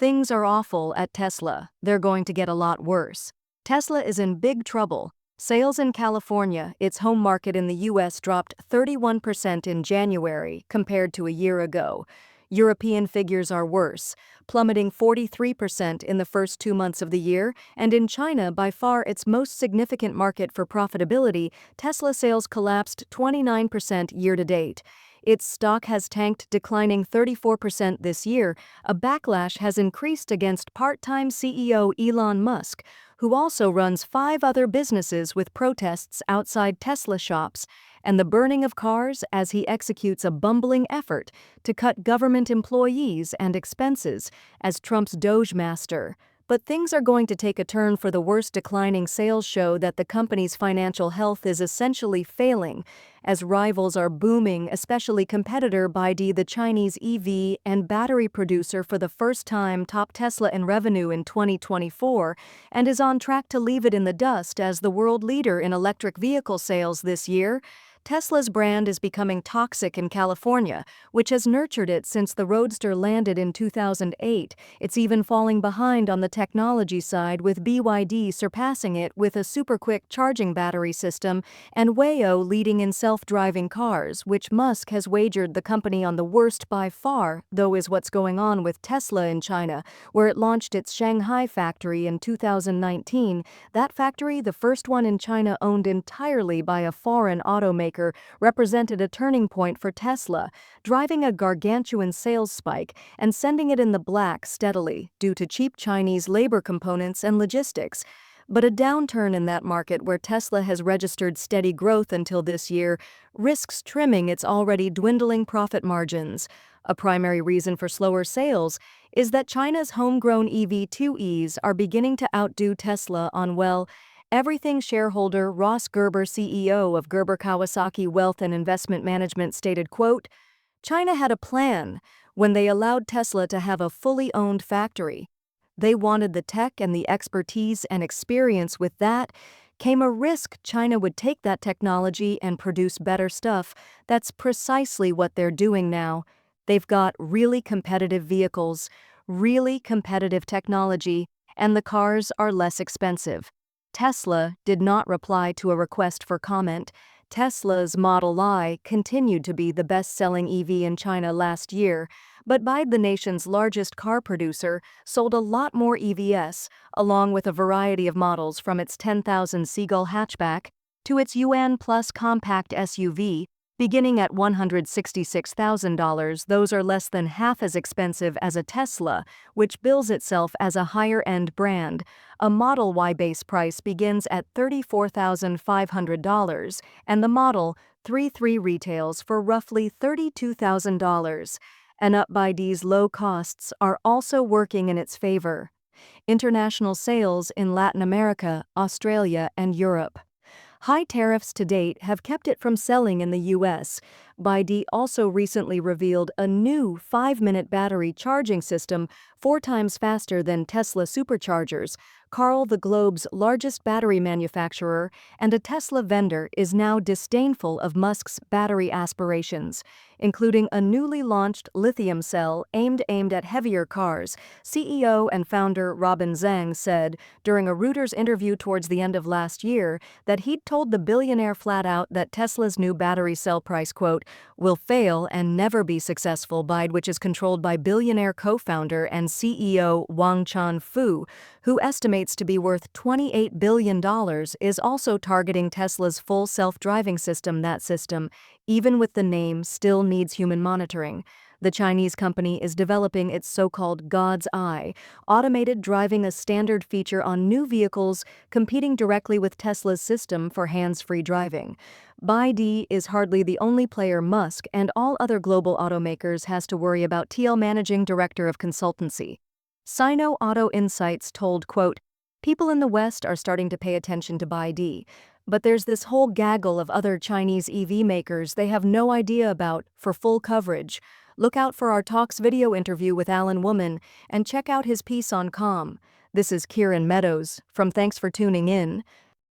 Things are awful at Tesla. They're going to get a lot worse. Tesla is in big trouble. Sales in California, its home market in the U.S., dropped 31% in January compared to a year ago. European figures are worse, plummeting 43% in the first 2 months of the year, and in China, by far its most significant market for profitability, Tesla sales collapsed 29% year-to-date. Its stock has tanked, declining 34% this year. A backlash has increased against part-time CEO Elon Musk, who also runs 5 other businesses, with protests outside Tesla shops and the burning of cars as he executes a bumbling effort to cut government employees and expenses as Trump's Doge master. But things are going to take a turn for the worse. Declining sales show that the company's financial health is essentially failing, as rivals are booming, especially competitor BYD, the Chinese EV and battery producer, for the first time topped Tesla in revenue in 2024 and is on track to leave it in the dust as the world leader in electric vehicle sales this year. Tesla's brand is becoming toxic in California, which has nurtured it since the Roadster landed in 2008. It's even falling behind on the technology side, with BYD surpassing it with a super-quick charging battery system and Waymo leading in self-driving cars, which Musk has wagered the company on. The worst by far, though, is what's going on with Tesla in China, where it launched its Shanghai factory in 2019. That factory, the first one in China owned entirely by a foreign automaker, represented a turning point for Tesla, driving a gargantuan sales spike and sending it in the black steadily due to cheap Chinese labor components and logistics. But a downturn in that market, where Tesla has registered steady growth until this year, risks trimming its already dwindling profit margins. A primary reason for slower sales is that China's homegrown EV2Es are beginning to outdo Tesla on, well, everything. Shareholder Ross Gerber, CEO of Gerber Kawasaki Wealth and Investment Management, stated, quote, "China had a plan when they allowed Tesla to have a fully owned factory. They wanted the tech and the expertise and experience. With that came a risk China would take that technology and produce better stuff. That's precisely what they're doing now. They've got really competitive vehicles, really competitive technology, and the cars are less expensive." Tesla did not reply to a request for comment. Tesla's Model Y continued to be the best-selling EV in China last year, but BYD, the nation's largest car producer, sold a lot more EVs, along with a variety of models from its 10,000 Seagull hatchback to its Yuan Plus compact SUV, beginning at $166,000. Those are less than half as expensive as a Tesla, which bills itself as a higher-end brand. A Model Y base price begins at $34,500, and the Model 3 retails for roughly $32,000. And BYD's low costs are also working in its favor. International sales in Latin America, Australia, and Europe. High tariffs to date have kept it from selling in the U.S. BYD also recently revealed a new 5-minute battery charging system 4 times faster than Tesla superchargers. Carl, the globe's largest battery manufacturer and a Tesla vendor, is now disdainful of Musk's battery aspirations, including a newly launched lithium cell aimed at heavier cars. CEO and founder Robin Zhang said during a Reuters interview towards the end of last year that he'd told the billionaire flat out that Tesla's new battery cell price, quote, "will fail and never be successful." BYD, which is controlled by billionaire co-founder and CEO Wang Chuanfu, who estimates to be worth $28 billion, is also targeting Tesla's full self-driving system. That system, even with the name, still needs human monitoring. The Chinese company is developing its so-called God's Eye, automated driving, a standard feature on new vehicles, competing directly with Tesla's system for hands-free driving. BYD is hardly the only player Musk and all other global automakers has to worry about. TL managing director of consultancy Sino Auto Insights told, quote, "People in the West are starting to pay attention to BYD, but there's this whole gaggle of other Chinese EV makers they have no idea about. For full coverage, look out for our Talks video interview with Alan Woman and check out his piece on Com." This is Kieran Meadows from Thanks for Tuning In.